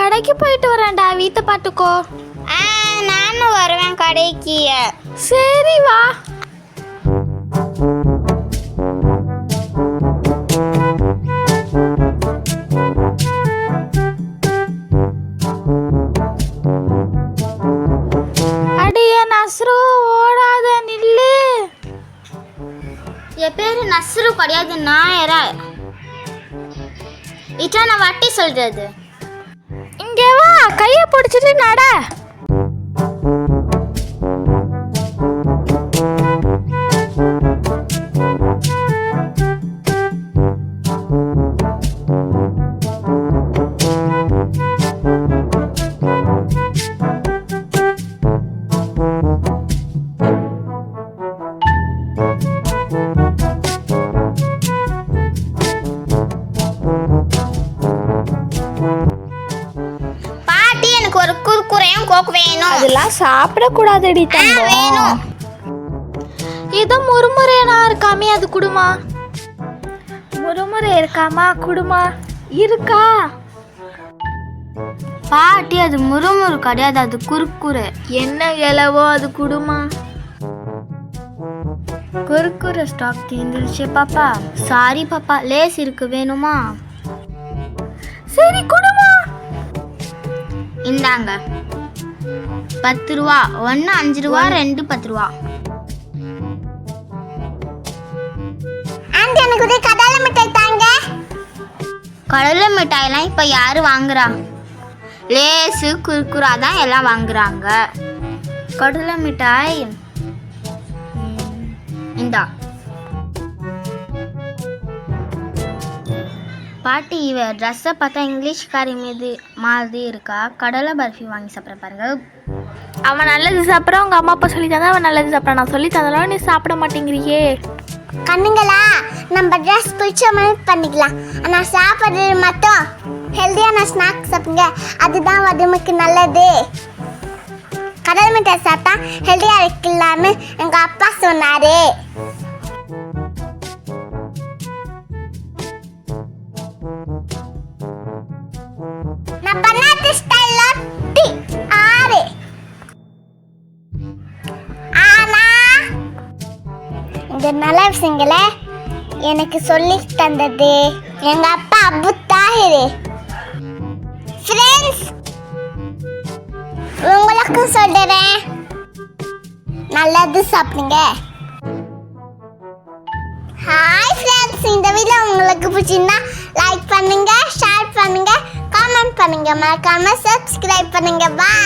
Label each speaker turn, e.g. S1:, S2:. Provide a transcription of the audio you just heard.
S1: கடைக்கு போயிட்டு வரேன்டா, வீட்டை பார்த்துக்கோ.
S2: நானும் வருவேன் கடைக்கு.
S1: சரி வா. அடியே நஸ்ரு, ஓடாத நில்லு.
S2: என் பேரு நஸ்ரு கிடையாது, நாயரா. இதான் நான் வட்டி சொல்றது.
S1: இங்கே வா, கையை பிடிச்சிட்டு நட.
S2: பாட்டி, எனக்கு ஒரு குர்குரேயும் கோக் வேணும்.
S1: அதெல்லாம் சாப்பிடக்கூடாதுடி தங்கம்.
S2: வேணும்.
S1: இது முறுமுறைனா இருக்காமே, அது குடுமா. முறுமுறை இருக்காமா, குடுமா. இருக்கா
S2: பாட்டி, அது முறுமுறு கிடையாது, அது குர்குரே.
S1: என்ன இலவோ அது குடுமா. குறுக்குற ஸ்டாக் தீர்ந்துருச்சு பாப்பா.
S2: சாரி பாப்பா, லேஸ் இருக்கு, வேணுமா?
S1: சரி குடுமா.
S2: இந்தாங்க 10 ரூபா. 1 5 ரூபா, 2 10 ரூபா. ஆண்டி, எனக்கு ஒரு கடலை மிட்டாய் தாங்க. கடலை மிட்டாயெல்லாம் இப்போ யாரு வாங்குறா? லேஸு குர்குரா தான் எல்லாம் வாங்குறாங்க. கடலை மிட்டாய் இந்தா. பாட்டி, இவ ட்ரெஸ்ஸை பார்த்தா இங்கிலீஷ்காரி மீது மாதிரி இருக்கா. கடலை பர்ஃபி வாங்கி சாப்பிட்ற பாருங்க.
S1: அவன் நல்லது சாப்பிட்றான், உங்கள் அம்மா அப்பா சொல்லி தந்தா அவன் நல்லது சாப்பிட்றான். நான் சொல்லி தந்தாலும் நீ சாப்பிட மாட்டேங்கிறியே.
S2: கண்ணுங்களா, நம்ம ட்ரெஸ் பிடிச்ச மாதிரி பண்ணிக்கலாம். ஆனால் சாப்பிட்றது மட்டும் ஹெல்த்தியான ஸ்நாக்ஸ் சாப்பிடுங்க, அதுதான் உடம்புக்கு நல்லது. கடல் மிட்டாய் சாப்பிட்டா ஹெல்த்தியாக இருக்கலாம்னு எங்கள் அப்பா சொன்னார். நான் பண்ணாத ஸ்டைலில் டீ 6. ஆனால் இந்த நல்ல விஷயங்களை எனக்கு சொல்லி தந்தது எங்க அப்பா அபு தாஹிர். ஃப்ரெண்ட்ஸ், உங்களுக்கும் சொல்றேன், நல்லது சாப்பிடுங்க. ஹாய் ஃப்ரெண்ட்ஸ், இந்த வீடியோ உங்களுக்கு பிடிச்சிருந்தா லைக் பண்ணுங்க, ஷேர் பண்ணுங்க, கமெண்ட் பண்ணுங்க, மறக்காம சப்ஸ்கிரைப் பண்ணுங்க. பாய்.